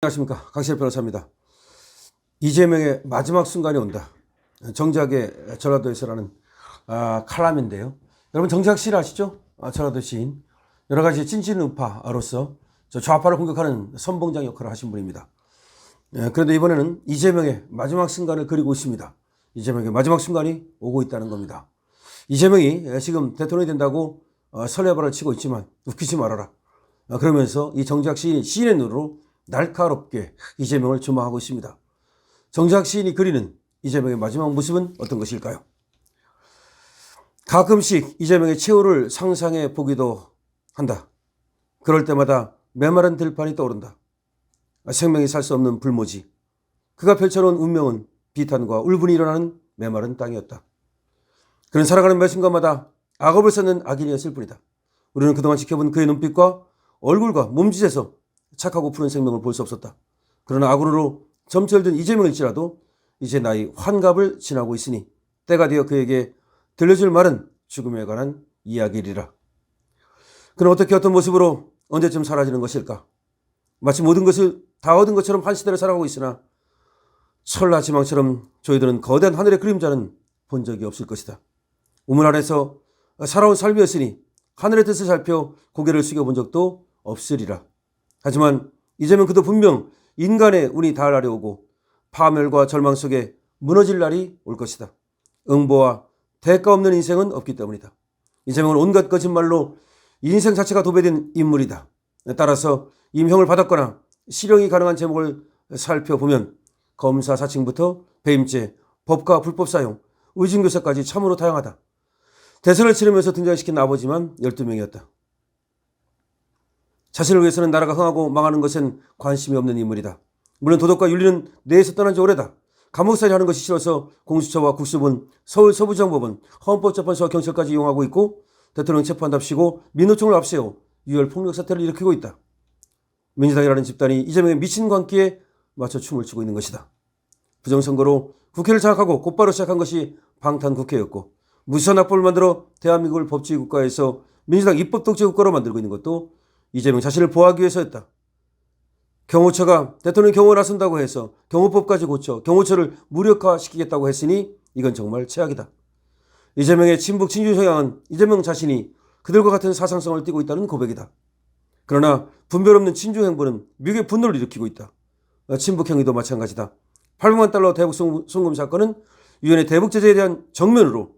안녕하십니까, 강시일 변호사입니다. 이재명의 마지막 순간이 온다. 정작의 전라도에서라는 칼럼인데요. 여러분 정작 시인 아시죠? 전라도 시인. 여러 가지 찐찐우파로서 좌파를 공격하는 선봉장 역할을 하신 분입니다. 그런데 이번에는 이재명의 마지막 순간을 그리고 있습니다. 이재명의 마지막 순간이 오고 있다는 겁니다. 이재명이 지금 대통령이 된다고 설레발을 치고 있지만 웃기지 말아라. 그러면서 이 정작 시인의 눈으로 날카롭게 이재명을 조망하고 있습니다. 정작 시인이 그리는 이재명의 마지막 모습은 어떤 것일까요? 가끔씩 이재명의 최후를 상상해 보기도 한다. 그럴 때마다 메마른 들판이 떠오른다. 생명이 살 수 없는 불모지. 그가 펼쳐놓은 운명은 비탄과 울분이 일어나는 메마른 땅이었다. 그는 살아가는 매 순간마다 악업을 쌓는 악인이었을 뿐이다. 우리는 그동안 지켜본 그의 눈빛과 얼굴과 몸짓에서 착하고 푸른 생명을 볼 수 없었다. 그러나 악으로 점철든 이재명일지라도 이제 나의 환갑을 지나고 있으니 때가 되어 그에게 들려줄 말은 죽음에 관한 이야기리라. 그는 어떻게 어떤 모습으로 언제쯤 사라지는 것일까? 마치 모든 것을 다 얻은 것처럼 한 시대를 살아가고 있으나 철라지망처럼 조이드는 거대한 하늘의 그림자는 본 적이 없을 것이다. 우물 안에서 살아온 삶이었으니 하늘의 뜻을 살펴 고개를 숙여본 적도 없으리라. 하지만 이제는 그도 분명 인간의 운이 닿으려오고 파멸과 절망 속에 무너질 날이 올 것이다. 응보와 대가 없는 인생은 없기 때문이다. 이재명은 온갖 거짓말로 인생 자체가 도배된 인물이다. 따라서 임형을 받았거나 실형이 가능한 제목을 살펴보면 검사 사칭부터 배임죄, 법과 불법 사용, 의진교사까지 참으로 다양하다. 대선을 치르면서 등장시킨 아버지만 12명이었다. 자신을 위해서는 나라가 흥하고 망하는 것엔 관심이 없는 인물이다. 물론 도덕과 윤리는 뇌에서 떠난 지 오래다. 감옥살이 하는 것이 싫어서 공수처와 국수본, 서울 서부지방법원, 헌법재판소와 경찰까지 이용하고 있고 대통령 체포한답시고 민노총을 앞세워 유혈 폭력 사태를 일으키고 있다. 민주당이라는 집단이 이재명의 미친 광기에 맞춰 춤을 추고 있는 것이다. 부정선거로 국회를 장악하고 곧바로 시작한 것이 방탄국회였고 무수한 악법을 만들어 대한민국을 법치의 국가에서 민주당 입법 독재 국가로 만들고 있는 것도 이재명 자신을 보호하기 위해서였다. 경호처가 대통령 경호에 나선다고 해서 경호법까지 고쳐 경호처를 무력화시키겠다고 했으니 이건 정말 최악이다. 이재명의 친북 친주 성향은 이재명 자신이 그들과 같은 사상성을 띠고 있다는 고백이다. 그러나 분별 없는 친주 행보는 미국의 분노를 일으키고 있다. 친북 행위도 마찬가지다. 800만 달러 대북 송금 사건은 유엔의 대북 제재에 대한 정면으로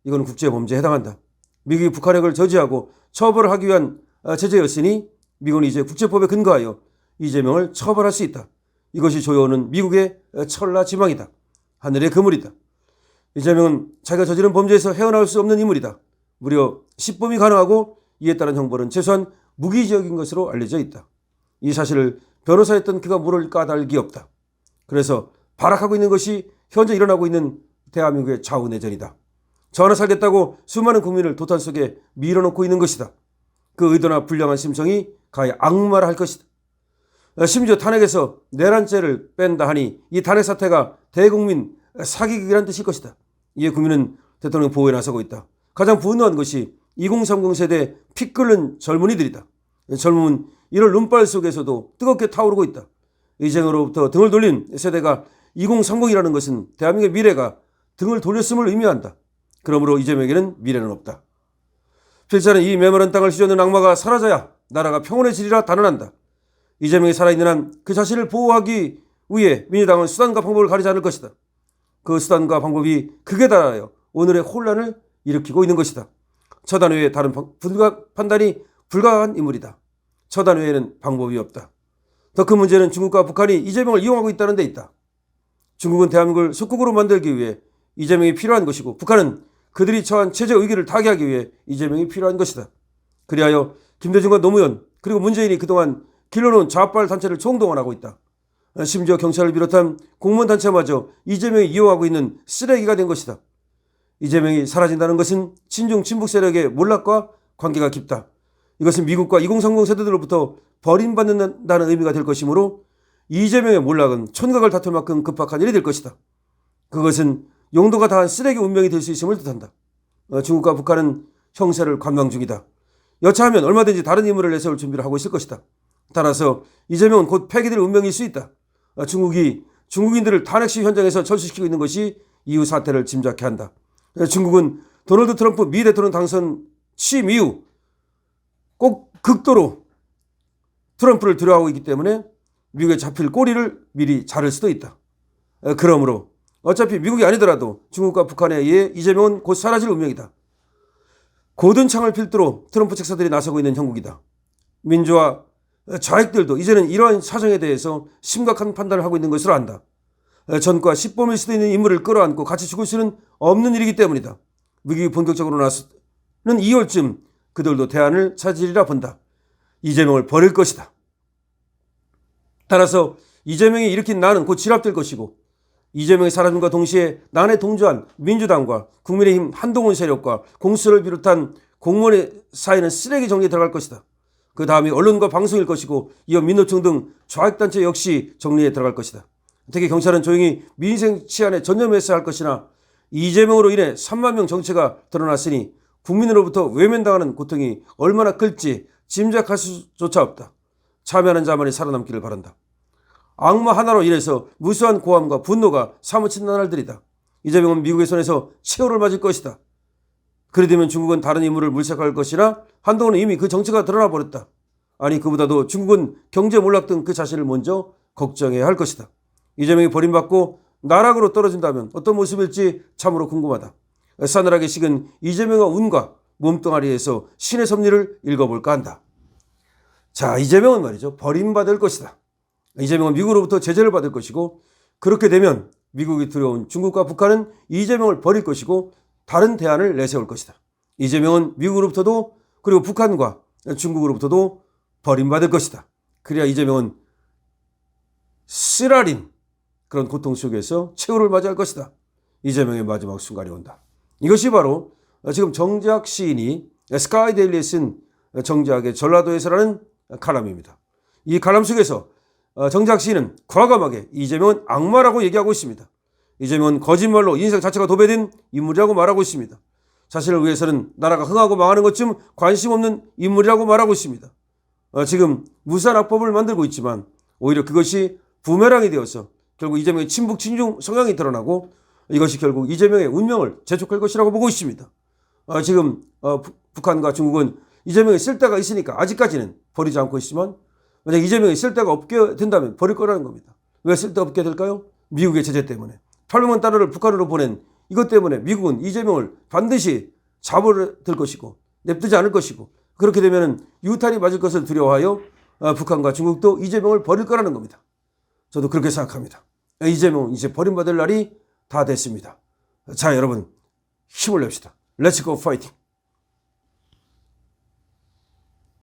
이건 국제범죄에 해당한다. 미국이 북한핵을 저지하고 처벌을 하기 위한 제재였으니 미국은 이제 국제법에 근거하여 이재명을 처벌할 수 있다. 이것이 조여오는 미국의 천라지망이다. 하늘의 그물이다. 이재명은 자기가 저지른 범죄에서 헤어나올 수 없는 인물이다. 무려 10범이 가능하고 이에 따른 형벌은 최소한 무기징역인 것으로 알려져 있다. 이 사실을 변호사였던 그가 모를 까닭이 없다. 그래서 발악하고 있는 것이 현재 일어나고 있는 대한민국의 좌우내전이다. 저 하나 살겠다고 수많은 국민을 도탄 속에 밀어넣고 있는 것이다. 그 의도나 불량한 심성이 가히 악마라 할 것이다. 심지어 탄핵에서 내란죄를 뺀다 하니 이 탄핵 사태가 대국민 사기극이란 뜻일 것이다. 이에 국민은 대통령 보호에 나서고 있다. 가장 분노한 것이 2030 세대 피 끓는 젊은이들이다. 젊음은 이런 눈발 속에서도 뜨겁게 타오르고 있다. 이재명으로부터 등을 돌린 세대가 2030이라는 것은 대한민국의 미래가 등을 돌렸음을 의미한다. 그러므로 이재명에게는 미래는 없다. 필자는 이 메마른 땅을 휘젓는 악마가 사라져야 나라가 평온해지리라 단언한다. 이재명이 살아있는 한 그 자신을 보호하기 위해 민주당은 수단과 방법을 가리지 않을 것이다. 그 수단과 방법이 극에 달하여 오늘의 혼란을 일으키고 있는 것이다. 처단 외에 다른 판단이 불가한 인물이다. 처단 외에는 방법이 없다. 더 큰 문제는 중국과 북한이 이재명을 이용하고 있다는 데 있다. 중국은 대한민국을 속국으로 만들기 위해 이재명이 필요한 것이고 북한은 그들이 처한 체제 의기를 타개하기 위해 이재명이 필요한 것이다. 그리하여 김대중과 노무현 그리고 문재인이 그동안 길러놓은 좌빨 단체를 총동원하고 있다. 심지어 경찰을 비롯한 공무원 단체마저 이재명이 이용하고 있는 쓰레기가 된 것이다. 이재명이 사라진다는 것은 친중 친북 세력의 몰락과 관계가 깊다. 이것은 미국과 2030 세대들로부터 버림받는다는 의미가 될 것이므로 이재명의 몰락은 촌각을 다툴 만큼 급박한 일이 될 것이다. 그것은 용도가 다한 쓰레기 운명이 될 수 있음을 뜻한다. 중국과 북한은 형세를 관망 중이다. 여차하면 얼마든지 다른 인물을 내세울 준비를 하고 있을 것이다. 따라서 이재명은 곧 폐기될 운명일 수 있다. 중국이 중국인들을 탄핵시 현장에서 철수시키고 있는 것이 이후 사태를 짐작케 한다. 중국은 도널드 트럼프 미 대통령 당선 취임 이후 꼭 극도로 트럼프를 두려워하고 있기 때문에 미국에 잡힐 꼬리를 미리 자를 수도 있다. 그러므로 어차피 미국이 아니더라도 중국과 북한에 의해 이재명은 곧 사라질 운명이다. 고든 창을 필두로 트럼프 책사들이 나서고 있는 형국이다. 민주화 좌익들도 이제는 이러한 사정에 대해서 심각한 판단을 하고 있는 것으로 안다. 전과 시범일 수도 있는 인물을 끌어안고 같이 죽을 수는 없는 일이기 때문이다. 미국이 본격적으로 나서는 2월쯤 그들도 대안을 찾으리라 본다. 이재명을 버릴 것이다. 따라서 이재명이 일으킨 난은 곧 진압될 것이고 이재명의 사라짐과 동시에 난에 동조한 민주당과 국민의힘 한동훈 세력과 공수처를 비롯한 공무원의 사이는 쓰레기 정리에 들어갈 것이다. 그 다음이 언론과 방송일 것이고 이어 민노총 등 좌익단체 역시 정리에 들어갈 것이다. 특히 경찰은 조용히 민생 치안에 전념했어야 할 것이나 이재명으로 인해 3만 명 정체가 드러났으니 국민으로부터 외면당하는 고통이 얼마나 클지 짐작할 수조차 없다. 참여하는 자만이 살아남기를 바란다. 악마 하나로 인해서 무수한 고함과 분노가 사무친 나날들이다. 이재명은 미국의 손에서 최후를 맞을 것이다. 그리 되면 중국은 다른 인물을 물색할 것이나 한동훈은 이미 그 정체가 드러나 버렸다. 아니 그보다도 중국은 경제 몰락 등 그 자신을 먼저 걱정해야 할 것이다. 이재명이 버림받고 나락으로 떨어진다면 어떤 모습일지 참으로 궁금하다. 싸늘하게 식은 이재명의 운과 몸뚱아리에서 신의 섭리를 읽어볼까 한다. 자, 이재명은 말이죠. 버림받을 것이다. 이재명은 미국으로부터 제재를 받을 것이고 그렇게 되면 미국이 두려운 중국과 북한은 이재명을 버릴 것이고 다른 대안을 내세울 것이다. 이재명은 미국으로부터도 그리고 북한과 중국으로부터도 버림받을 것이다. 그래야 이재명은 쓰라린 그런 고통 속에서 최후를 맞이할 것이다. 이재명의 마지막 순간이 온다. 이것이 바로 지금 정재학 시인이 스카이데일리에 쓴 정재학의 전라도에서라는 칼럼입니다. 이 칼럼 속에서 정재학 시인은 과감하게 이재명은 악마라고 얘기하고 있습니다. 이재명은 거짓말로 인생 자체가 도배된 인물이라고 말하고 있습니다. 자신을 위해서는 나라가 흥하고 망하는 것쯤 관심 없는 인물이라고 말하고 있습니다. 지금 무수한 악법을 만들고 있지만 오히려 그것이 부메랑이 되어서 결국 이재명의 친북 친중 성향이 드러나고 이것이 결국 이재명의 운명을 재촉할 것이라고 보고 있습니다. 지금 북한과 중국은 이재명이 쓸 데가 있으니까 아직까지는 버리지 않고 있지만 만약 이재명이 쓸 데가 없게 된다면 버릴 거라는 겁니다. 왜 쓸 데 없게 될까요? 미국의 제재 때문에. 800만 달러를 북한으로 보낸 이것 때문에 미국은 이재명을 반드시 잡아들 것이고 냅두지 않을 것이고 그렇게 되면 유탄이 맞을 것을 두려워하여 북한과 중국도 이재명을 버릴 거라는 겁니다. 저도 그렇게 생각합니다. 이재명은 이제 버림받을 날이 다 됐습니다. 자, 여러분 힘을 냅시다. Let's go fighting.